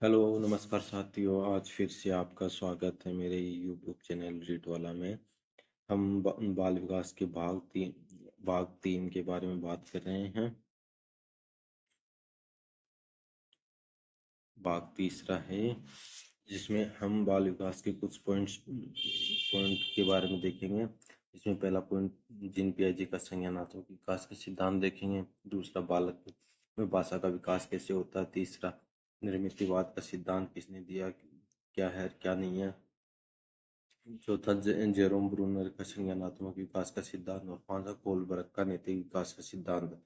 Hello नमस्कार साथियों। आज फिर से आपका स्वागत है मेरे यूट्यूब चैनल रीड वाला में। हम बाल विकास के भाग 3 के बारे में बात कर रहे हैं। भाग तीसरा है जिसमें हम बाल विकास के कुछ पॉइंट के बारे में देखेंगे। इसमें पहला पॉइंट जीन पियाजे का संज्ञानात्मक विकास का सिद्धांत देखेंगे। दूसरा, बालक में भाषा का विकास कैसे होता है। तीसरा, निर्मितिवाद का सिद्धांत किसने दिया, क्या है क्या नहीं है। चौथा, जेरोम ब्रूनर का संज्ञानात्मक विकास का सिद्धांत। और पांचवा, कोलबर्ग का नैतिक विकास का सिद्धांत।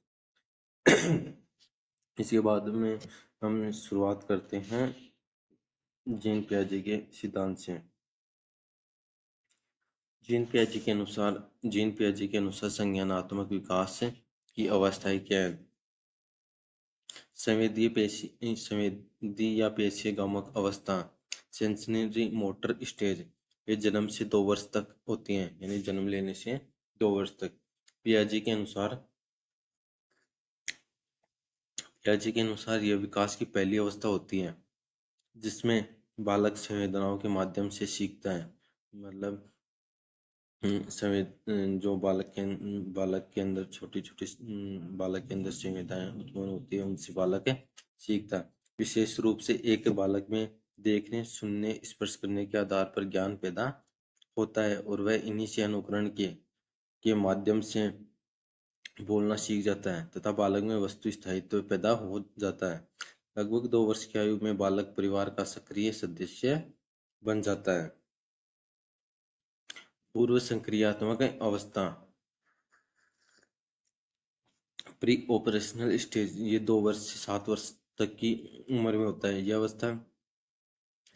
इसके बाद में हम शुरुआत करते हैं जीन पियाजे के सिद्धांत से। जीन पियाजे के अनुसार संज्ञानात्मक विकास की अवस्थाएं क्या है। संवेदी या पेशीगमक अवस्था, सेंसरी मोटर स्टेज, ये जन्म से 2 वर्ष तक होती हैं, यानी जन्म लेने से 2 वर्ष तक। पियाजे के अनुसार यह विकास की पहली अवस्था होती है जिसमें बालक संवेदनाओं के माध्यम से सीखता है। मतलब जो बालक के अंदर छोटी छोटी बालक के अंदर संवेदनाएं उत्पन्न होती है, उनसे बालक सीखता है। विशेष रूप से एक बालक में देखने, सुनने, स्पर्श करने के आधार पर ज्ञान पैदा होता है और वह इन्हीं से अनुकरण के माध्यम से बोलना सीख जाता है तथा बालक में वस्तु स्थायित्व पैदा हो जाता है। लगभग 2 वर्ष की आयु में बालक परिवार का सक्रिय सदस्य बन जाता है। पूर्व संक्रियात्मक अवस्था, प्री ऑपरेशनल स्टेज, ये 2 वर्ष से 7 वर्ष तक की उम्र में होता है। यह अवस्था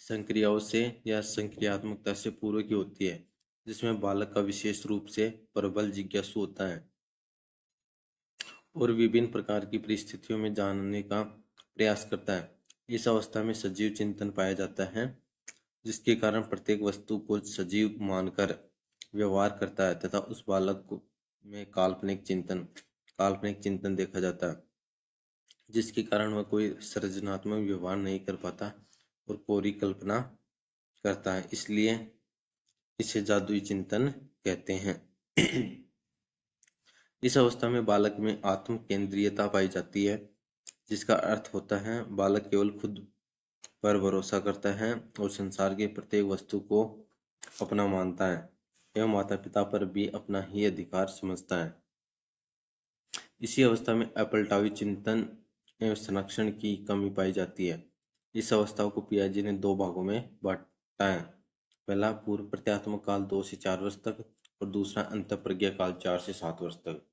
संक्रियाओं से या संक्रियात्मकता से पूर्व की होती है, जिसमें बालक का विशेष रूप से प्रबल जिज्ञासु होता है और विभिन्न प्रकार की परिस्थितियों में जानने का प्रयास करता है। इस अवस्था में सजीव चिंतन पाया जाता है, जिसके कारण प्रत्येक वस्तु को सजीव मानकर व्यवहार करता है तथा उस बालक में काल्पनिक चिंतन देखा जाता है, जिसके कारण वह कोई सृजनात्मक व्यवहार नहीं कर पाता और पूरी कल्पना करता है। इसलिए इसे जादुई चिंतन कहते हैं। इस अवस्था में बालक में आत्म केंद्रीयता पाई जाती है, जिसका अर्थ होता है बालक केवल खुद पर भरोसा करता है और संसार की प्रत्येक वस्तु को अपना मानता है एवं माता पिता पर भी अपना ही अधिकार समझता है। इसी अवस्था में अपलटावी चिंतन एवं संरक्षण की कमी पाई जाती है। इस अवस्था को पियाजे ने 2 भागों में बांटा है। पहला, पूर्व प्रत्यात्मक काल 2 से 4 वर्ष तक और दूसरा, अंतःप्रज्ञा काल 4 से 7 वर्ष तक।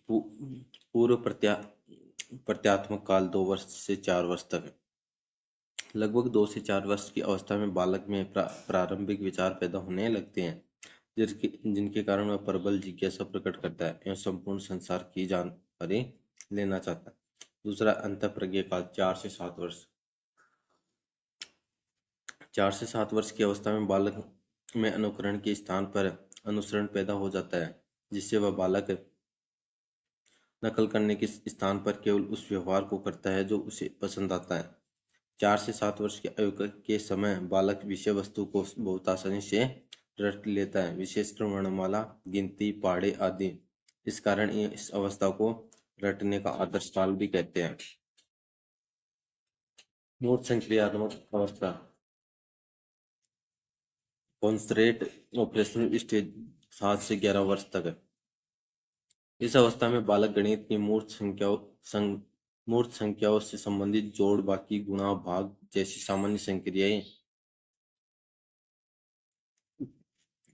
पूर्व प्रत्यात्मक काल 2 वर्ष से 4 वर्ष तक। लगभग 2 से 4 वर्ष की अवस्था में बालक में प्रारंभिक विचार पैदा होने लगते हैं, जिनके कारण वह प्रबल जिज्ञासा प्रकट करता है एवं संपूर्ण संसार की जानकारी लेना चाहता है। दूसरा, अंतःप्रज्ञा काल 4 से 7 वर्ष। 4 से 7 वर्ष की अवस्था में बालक में अनुकरण के स्थान पर अनुसरण पैदा हो जाता है, जिससे वह बालक नकल करने के स्थान पर केवल उस व्यवहार को करता है जो उसे पसंद आता है। 4 से 7 वर्ष की आयु के समय बालक विषय वस्तु को बहुत आसानी से रट लेता है, विशेषकर वर्णमाला, गिनती, पहाड़े आदि। इस कारण इस अवस्था को रटने का आदर्श काल भी कहते हैं। मूर्त संक्रियात्मक अवस्था, कॉन्सेंट्रेट ऑपरेशनल स्टेज 7 से 11 वर्ष तक है। इस अवस्था में बालक गणित की मूर्त संख्याओं से संबंधित जोड़, बाकी, गुणा, भाग जैसी सामान्य संक्रियाएं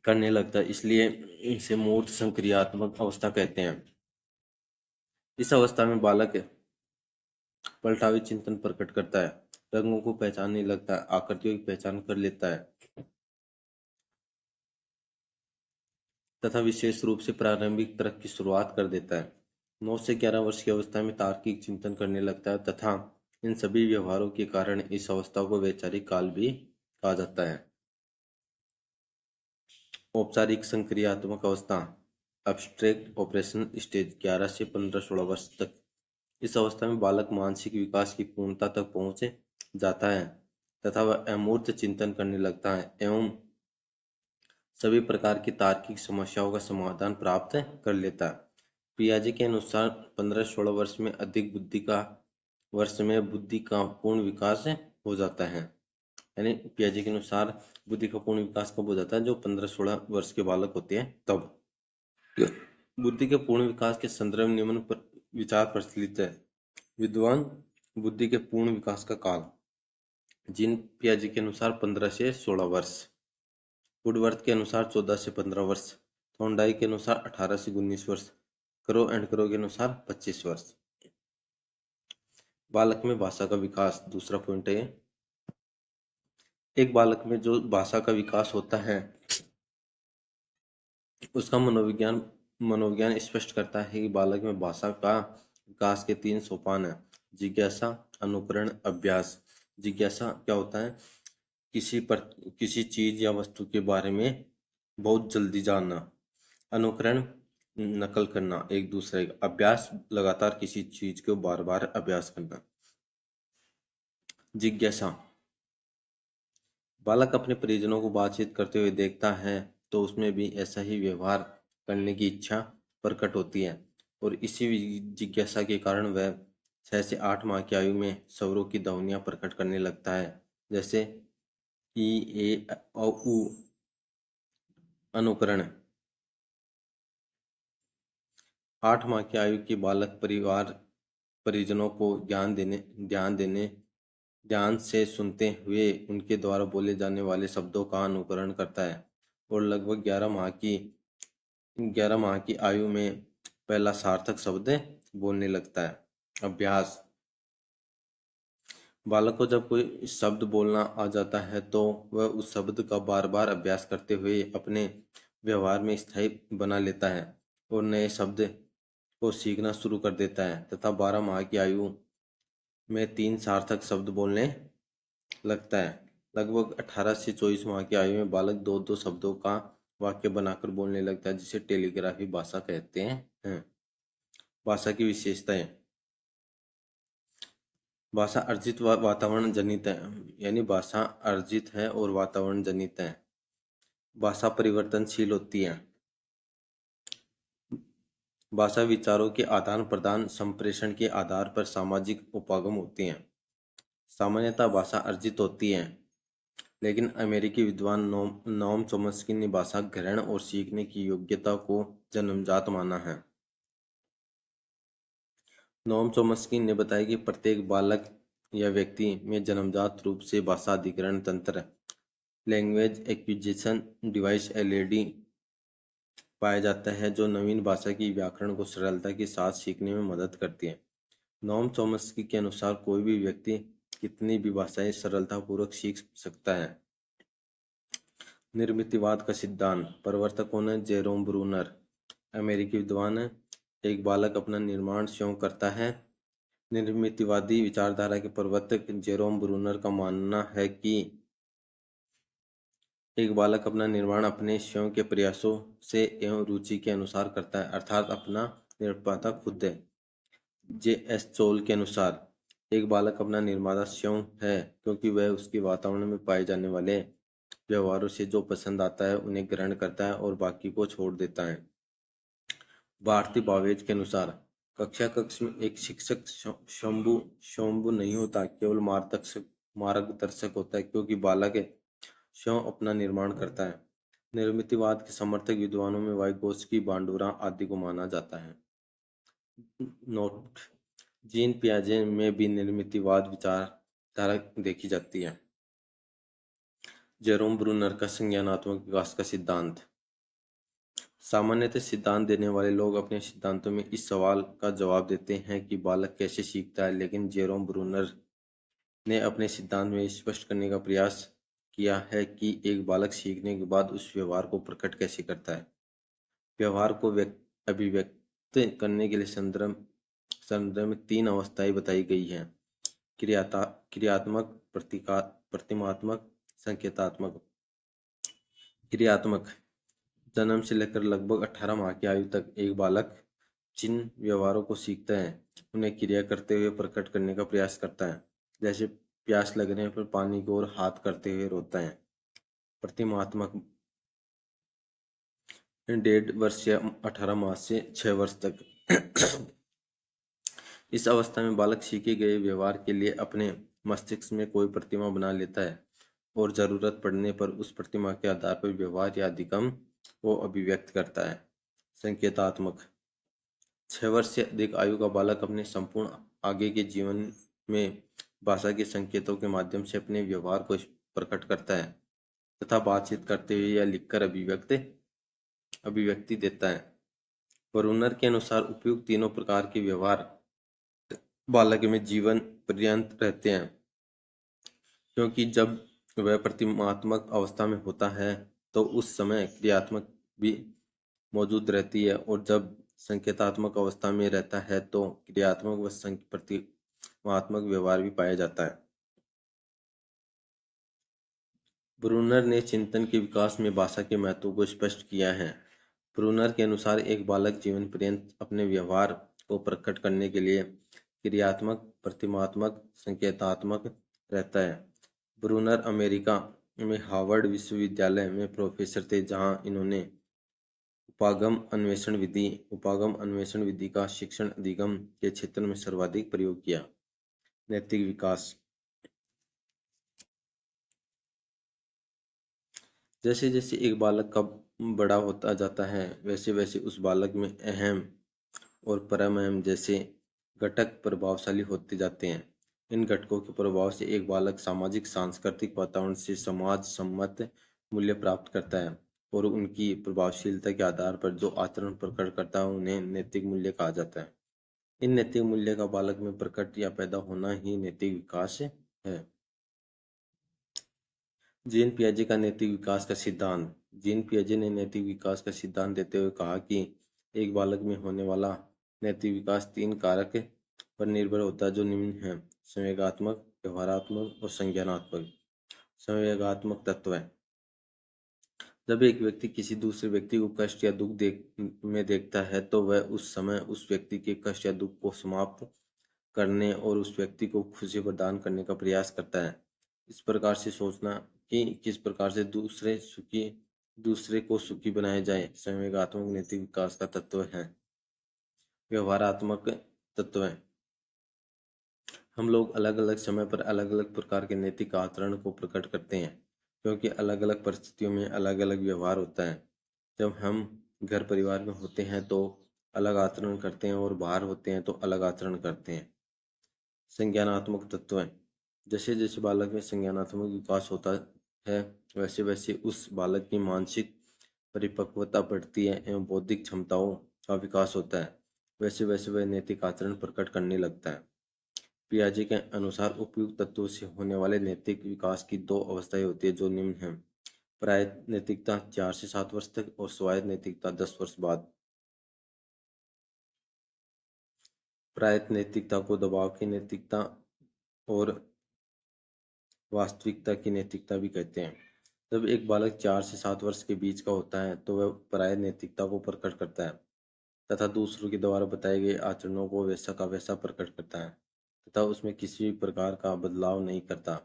करने लगता है, इसलिए इसे मूर्त संक्रियात्मक अवस्था कहते हैं। इस अवस्था में बालक पलटावी चिंतन प्रकट करता है, रंगों को पहचानने लगता है, आकृतियों की पहचान कर लेता है तथा विशेष रूप से प्रारंभिक तर्क की शुरुआत कर देता है। 9 से 11 वर्ष की अवस्था में तार्किक चिंतन करने लगता है तथा इन सभी व्यवहारों के कारण इस अवस्था को वैचारिक काल भी कहा जाता है। औपचारिक संक्रियात्मक अवस्था, अब्स्ट्रैक्ट ऑपरेशन स्टेज 11 से 15-16 वर्ष तक। इस अवस्था में बालक मानसिक विकास की पूर्णता तक पहुंच जाता है तथा वह अमूर्त चिंतन करने लगता है एवं सभी प्रकार की तार्किक समस्याओं का समाधान प्राप्त कर लेता है। पियाजे के अनुसार 15-16 वर्ष में अधिक वर्ष में बुद्धि का पूर्ण विकास हो जाता है। यानी पियाजे के अनुसार बुद्धि का पूर्ण विकास कब हो जाता है? जो 15-16 वर्ष के बालक होते हैं तब। बुद्धि के पूर्ण विकास के संदर्भ निम्न पर विचार प्रचलित है। विद्वान बुद्धि के पूर्ण विकास का काल। जीन पियाजे के अनुसार 15 से 16 वर्ष, वुडवर्थ के अनुसार 14 से 15 वर्ष, थॉर्नडाइक के अनुसार 18 से 19 वर्ष, करो एंड करो के अनुसार 25 वर्ष। बालक में भाषा का विकास, दूसरा पॉइंट है। एक बालक में जो भाषा का विकास होता है उसका मनोविज्ञान स्पष्ट करता है कि बालक में भाषा का विकास के 3 सोपान है। जिज्ञासा, अनुकरण, अभ्यास। जिज्ञासा क्या होता है? किसी चीज या वस्तु के बारे में बहुत जल्दी जानना। अनुकरण, नकल करना एक दूसरे का। अभ्यास, लगातार किसी चीज को बार बार अभ्यास करना। जिज्ञासा, बालक अपने परिजनों को बातचीत करते हुए देखता है तो उसमें भी ऐसा ही व्यवहार करने की इच्छा प्रकट होती है और इसी जिज्ञासा के कारण वह 6 से 8 माह की आयु में स्वरों की ध्वनियां प्रकट करने लगता है, जैसे ई, ए, औ, ऊ। अनुकरण, 8 माह की आयु के बालक परिजनों को ध्यान से सुनते हुए उनके द्वारा बोले जाने वाले शब्दों का अनुकरण करता है और लगभग 11 माह की आयु में पहला सार्थक शब्द बोलने लगता है। अभ्यास, बालक को जब कोई शब्द बोलना आ जाता है तो वह उस शब्द का बार बार अभ्यास करते हुए अपने व्यवहार में स्थायी बना लेता है और नए शब्द को सीखना शुरू कर देता है तथा 12 माह की आयु में 3 सार्थक शब्द बोलने लगता है। लगभग 18 से 24 माह की आयु में बालक 2-2 शब्दों का वाक्य बनाकर बोलने लगता है, जिसे टेलीग्राफी भाषा कहते हैं। भाषा की विशेषताएं। भाषा अर्जित व वातावरण जनित है, यानी भाषा अर्जित है और वातावरण जनित है। भाषा परिवर्तनशील होती है। भाषा विचारों के आदान प्रदान संप्रेषण के आधार पर सामाजिक उपागम होती हैं। सामान्यतः भाषा अर्जित होती है, लेकिन अमेरिकी विद्वान नोम चॉम्स्की ने भाषा ग्रहण और सीखने की योग्यता को जन्मजात माना है। नोम चॉम्स्की ने बताया कि प्रत्येक बालक या व्यक्ति में जन्मजात रूप से भाषा अधिग्रहण तंत्र, लैंग्वेज एक्विजिशन डिवाइस एलएडी, पाया जाता है जो नवीन भाषा की व्याकरण को सरलता के साथ सीखने में मदद करती है। नोम चॉम्स्की के अनुसार कोई भी व्यक्ति कितनी भी भाषाएं सरलतापूर्वक सीख सकता है। निर्मितिवाद का सिद्धांत। प्रवर्तक कौन है? जेरोम ब्रूनर, अमेरिकी विद्वान है। एक बालक अपना निर्माण स्वयं करता है। निर्मितिवादी विचारधारा के प्रवर्तक जेरोम ब्रूनर का मानना है कि एक बालक अपना निर्माण अपने स्वयं के प्रयासों से एवं रुचि के अनुसार करता है, अर्थात अपना निर्माता खुद है। जे.एस. चोल के अनुसार एक बालक अपना निर्माता स्वयं है क्योंकि वह उसके वातावरण में पाए जाने वाले व्यवहारों से जो पसंद आता है उन्हें ग्रहण करता है और बाकी को छोड़ देता है। भारती भावेश के अनुसार कक्ष में एक शिक्षक शंभु नहीं होता, केवल मार्गदर्शक होता है क्योंकि बालक स्वयं अपना निर्माण करता है। निर्मितिवाद के समर्थक विद्वानों में वाइगोत्स्की, बांडुरा आदि को माना जाता है। नोट: जीन पियाजे में भी निर्मितिवाद विचारधारा देखी जाती है। जेरोम ब्रूनर का संज्ञानात्मक विकास का सिद्धांत। सामान्यतः सिद्धांत देने वाले लोग अपने सिद्धांतों में इस सवाल का जवाब देते हैं कि बालक कैसे सीखता है, लेकिन जेरोम ब्रूनर ने अपने सिद्धांत में स्पष्ट करने का प्रयास किया है कि एक बालक सीखने के बाद उस व्यवहार को प्रकट कैसे करता है। व्यवहार को अभिव्यक्त करने के लिए संदर्भ में 3 अवस्थाएं बताई गई हैं: क्रियात्मक, प्रतिमात्मक, संकेतात्मक। क्रियात्मक: जन्म से लेकर लगभग 18 माह की आयु तक एक बालक जिन व्यवहारों को सीखता है उन्हें क्रिया करते हुए प्रकट करने का प्रयास करता है। जैसे प्यास लगने पर पानी को और हाथ करते हुए रोता है। प्रतिमात्मक 1.5 वर्ष या 18 मास से 6 वर्ष तक। इस अवस्था में बालक सीखे गए व्यवहार के लिए अपने मस्तिष्क में कोई प्रतिमा बना लेता है और जरूरत पड़ने पर उस प्रतिमा के आधार पर व्यवहार या अधिगम को अभिव्यक्त करता है। संकेतात्मक 6 वर्ष से अधिक आयु का बालक अपने संपूर्ण आगे के जीवन में भाषा के संकेतों के माध्यम से अपने व्यवहार को प्रकट करता है तथा बातचीत करते हुए या लिखकर अभिव्यक्ति देता है। वरुणर के अनुसार उपयुक्त तीनों प्रकार के व्यवहार बालक में जीवन पर्यंत रहते हैं, क्योंकि जब वह प्रतिमात्मक अवस्था में होता है तो उस समय क्रियात्मक भी मौजूद रहती है, और जब संकेतात्मक अवस्था में रहता है तो क्रियात्मक व प्रतिमात्मक व्यवहार भी पाया जाता है। ब्रूनर ने चिंतन के विकास में भाषा के महत्व को स्पष्ट किया है। ब्रूनर के अनुसार एक बालक जीवन पर्यंत अपने व्यवहार को प्रकट करने के लिए क्रियात्मक, प्रतिमात्मक, संकेतात्मक रहता है। ब्रूनर अमेरिका में हार्वर्ड विश्वविद्यालय में प्रोफेसर थे, जहां इन्होंने उपागम अन्वेषण विधि का शिक्षण अधिगम के क्षेत्र में सर्वाधिक प्रयोग किया। नैतिक विकास। जैसे जैसे एक बालक का बड़ा होता जाता है, वैसे वैसे उस बालक में अहम और परम जैसे घटक प्रभावशाली होते जाते हैं। इन घटकों के प्रभाव से एक बालक सामाजिक सांस्कृतिक वातावरण से समाज सम्मत मूल्य प्राप्त करता है, और उनकी प्रभावशीलता के आधार पर जो आचरण प्रकट करता है उन्हें नैतिक मूल्य कहा जाता है। इन नैतिक मूल्य का बालक में प्रकट या पैदा होना ही नैतिक विकास है। जीन पियाजे का नैतिक विकास का सिद्धांत। जीन पियाजे ने नैतिक विकास का सिद्धांत देते हुए कहा कि एक बालक में होने वाला नैतिक विकास 3 कारक पर निर्भर होता है, जो निम्न हैं: संवेगात्मक, व्यवहारात्मक और संज्ञानात्मक। संवेगात्मक तत्व है। जब एक व्यक्ति किसी दूसरे व्यक्ति को कष्ट या दुख में देखता है तो वह उस समय उस व्यक्ति के कष्ट या दुख को समाप्त करने और उस व्यक्ति को खुशी प्रदान करने का प्रयास करता है। इस प्रकार से सोचना कि किस प्रकार से दूसरे को सुखी बनाया जाए संवेगात्मक नैतिक विकास का तत्व है। व्यवहारात्मक तत्व है। हम लोग अलग अलग समय पर अलग अलग प्रकार के नैतिक आचरण को प्रकट करते हैं, क्योंकि अलग अलग परिस्थितियों में अलग अलग व्यवहार होता है। जब हम घर परिवार में होते हैं तो अलग आचरण करते हैं, और बाहर होते हैं तो अलग आचरण करते हैं। संज्ञानात्मक तत्व है। जैसे जैसे बालक में संज्ञानात्मक विकास होता है, वैसे वैसे उस बालक की मानसिक परिपक्वता बढ़ती है एवं बौद्धिक क्षमताओं का विकास होता है। वैसे वैसे वह नैतिक आचरण प्रकट करने लगता है। पियाजे के अनुसार उपयुक्त तत्वों से होने वाले नैतिक विकास की 2 अवस्थाएं होती है, जो निम्न हैं: प्रायत नैतिकता 4 से 7 वर्ष तक और स्वायत्त नैतिकता 10 वर्ष बाद। प्रायत नैतिकता को दबाव की नैतिकता और वास्तविकता की नैतिकता भी कहते हैं। जब एक बालक 4 से 7 वर्ष के बीच का होता है तो वह प्रायत नैतिकता को प्रकट करता है तथा दूसरों के द्वारा बताए गए आचरणों को वैसा का वैसा प्रकट करता है तथा उसमें किसी भी प्रकार का बदलाव नहीं करता।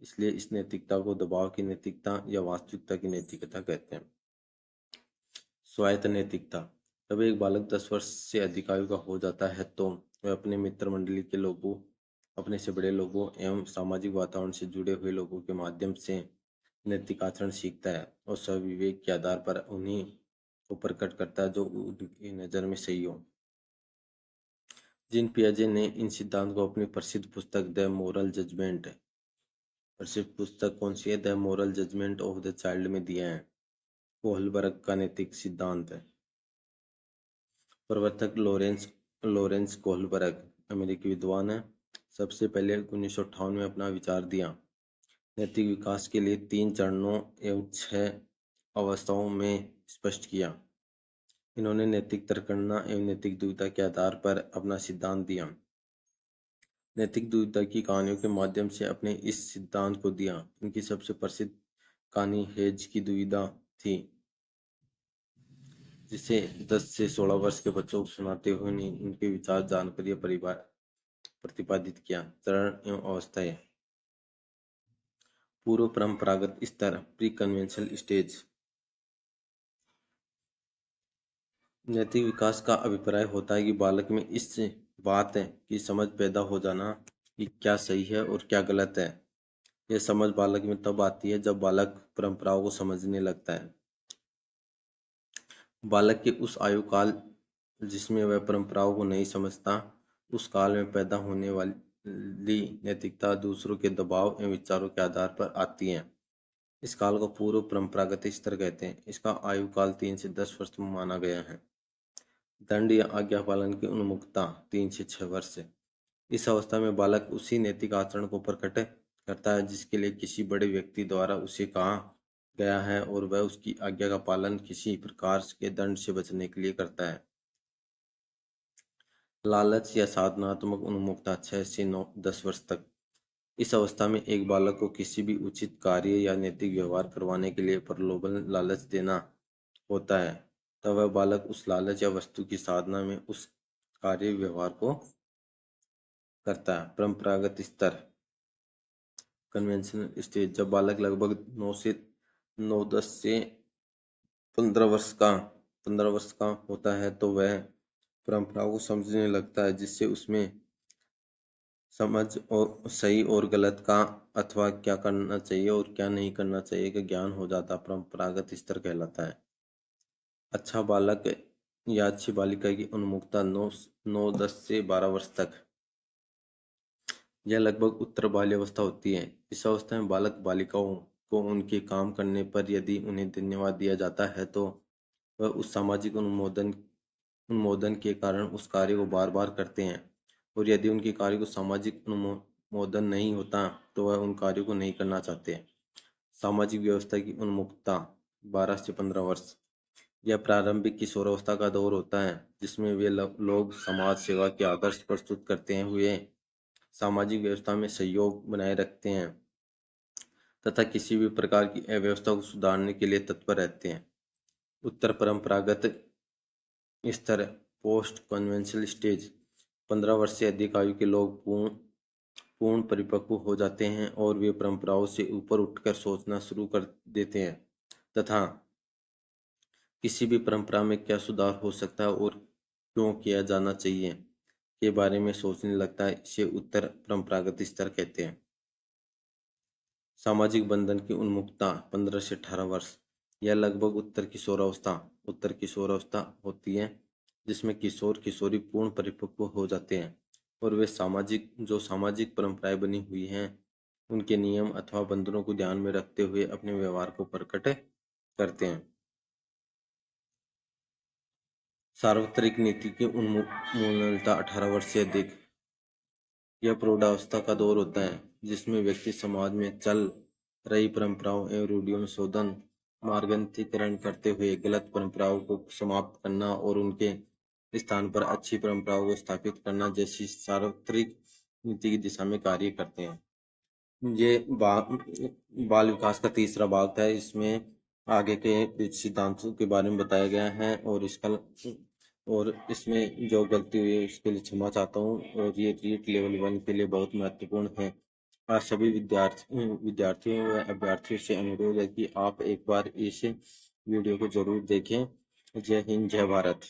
इसलिए इस नैतिकता को दबाव की नैतिकता या वास्तविकता की नैतिकता कहते हैं। स्वायत्त नैतिकता। जब एक बालक 10 वर्ष से अधिक आयु का हो जाता है तो वह अपने मित्र मंडली के लोगों, अपने से बड़े लोगों एवं सामाजिक वातावरण से जुड़े हुए लोगों के माध्यम से नैतिक आचरण सीखता है और स्वविवेक के आधार पर उन्हीं को प्रकट करता है जो उनकी नज़र में सही हो। जीन पियाजे ने इन सिद्धांत को अपनी प्रसिद्ध पुस्तक द मोरल जजमेंट प्रसिद्ध पुस्तक कौन सी है? The Moral Judgment of the Child में दिया है। कोहलबर्ग का नैतिक सिद्धांत है। प्रवर्तक लॉरेंस कोहलबर्ग अमेरिकी विद्वान है। सबसे पहले 1958 में अपना विचार दिया। नैतिक विकास के लिए 3 चरणों एवं 6 अवस्थाओं में स्पष्ट किया। इन्होंने नैतिक तर्कगणना एवं नैतिक दुविधा के आधार पर अपना सिद्धांत दिया। नैतिक दुविधा की कहानियों के माध्यम से अपने इस सिद्धांत को दिया। इनकी सबसे प्रसिद्ध कहानी हेज की दुविधा थी। जिसे 10 से 16 वर्ष के बच्चों को सुनाते हुए उनके विचार जानकर यह परिवार प्रतिपादित किया। चरण एवं अवस्थाएं। पूर्व परंपरागत स्तर, प्री कन्वेंशनल स्टेज। नैतिक विकास का अभिप्राय होता है कि बालक में इस बात की समझ पैदा हो जाना कि क्या सही है और क्या गलत है। यह समझ बालक में तब आती है जब बालक परंपराओं को समझने लगता है। बालक के उस आयु काल जिसमें वह परंपराओं को नहीं समझता, उस काल में पैदा होने वाली नैतिकता दूसरों के दबाव एवं विचारों के आधार पर आती है। इस काल को पूर्व परंपरागत स्तर कहते हैं। इसका आयु काल 3 से 10 वर्ष में माना गया है। दंड या आज्ञा पालन की उन्मुखता 3 से 6 वर्ष। इस अवस्था में बालक उसी नैतिक आचरण को प्रकट करता है जिसके लिए किसी बड़े व्यक्ति द्वारा उसे कहा गया है और वह उसकी आज्ञा का पालन किसी प्रकार के दंड से बचने के लिए करता है। लालच या साधनात्मक उन्मुखता 6 से 10 वर्ष तक। इस अवस्था में एक बालक को किसी भी उचित कार्य या नैतिक व्यवहार करवाने के लिए प्रलोभन लालच देना होता है, तब वह बालक उस लालच या वस्तु की साधना में उस कार्य व्यवहार को करता है। परंपरागत स्तर, कन्वेंशनल स्टेज। जब बालक लगभग 9 10 से 15 वर्ष का होता है तो वह परंपराओं को समझने लगता है, जिससे उसमें समझ और सही और गलत का अथवा क्या करना चाहिए और क्या नहीं करना चाहिए का ज्ञान हो जाता परंपरागत स्तर कहलाता है। अच्छा बालक या अच्छी बालिका की उन्मुखता 9 10 से 12 वर्ष तक। यह लगभग उत्तर बाल्यावस्था होती है। इस अवस्था में बालक बालिकाओं को उनके काम करने पर यदि उन्हें धन्यवाद दिया जाता है तो वह उस सामाजिक अनुमोदन के कारण उस कार्य को बार बार करते हैं, और यदि उनके कार्य को सामाजिक अनुमोदन नहीं होता तो वह उन कार्यों को नहीं करना चाहते। सामाजिक व्यवस्था की उन्मुखता 12 से 15 वर्ष। यह प्रारंभिक किशोरावस्था का दौर होता है जिसमें वे लोग समाज सेवा के आदर्श प्रस्तुत करते हुए सामाजिक व्यवस्था में सहयोग बनाए रखते हैं तथा किसी भी प्रकार की अव्यवस्था को सुधारने के लिए तत्पर रहते हैं। उत्तर परंपरागत स्तर, पोस्ट कन्वेंशनल स्टेज। 15 वर्ष से अधिक आयु के लोग पूर्ण परिपक्व हो जाते हैं और वे परंपराओं से ऊपर उठकर सोचना शुरू कर देते हैं तथा किसी भी परंपरा में क्या सुधार हो सकता है और क्यों किया जाना चाहिए के बारे में सोचने लगता है। इसे उत्तर परंपरागत स्तर कहते हैं। सामाजिक बंधन की उन्मुखता 15 से 18 वर्ष। यह लगभग उत्तर किशोरावस्था होती है जिसमें किशोर किशोरी पूर्ण परिपक्व हो जाते हैं और वे सामाजिक परंपराएं बनी हुई हैं उनके नियम अथवा बंधनों को ध्यान में रखते हुए अपने व्यवहार को प्रकट करते हैं। सार्वत्रिक नीति की उन्मूलनता 18 वर्ष से अधिक। यह प्रौढ़ावस्था का दौर होता है जिसमें व्यक्ति समाज में चल रही परंपराओं एवं रूढ़ियों में शोधन मार्गन्थिकरण करते हुए गलत परंपराओं को समाप्त करना और उनके स्थान पर अच्छी परंपराओं को स्थापित करना जैसी सार्वत्रिक नीति की दिशा में कार्य करते हैं। ये बाल विकास का तीसरा भाग था। इसमें आगे के सिद्धांतों के बारे में बताया गया है और इसमें जो गलती हुई है उसके लिए क्षमा चाहता हूँ, और ये रीट लेवल 1 के लिए बहुत महत्वपूर्ण है। आज सभी विद्यार्थियों व अभ्यर्थियों से अनुरोध है कि आप एक बार इस वीडियो को जरूर देखें। जय हिंद, जय भारत।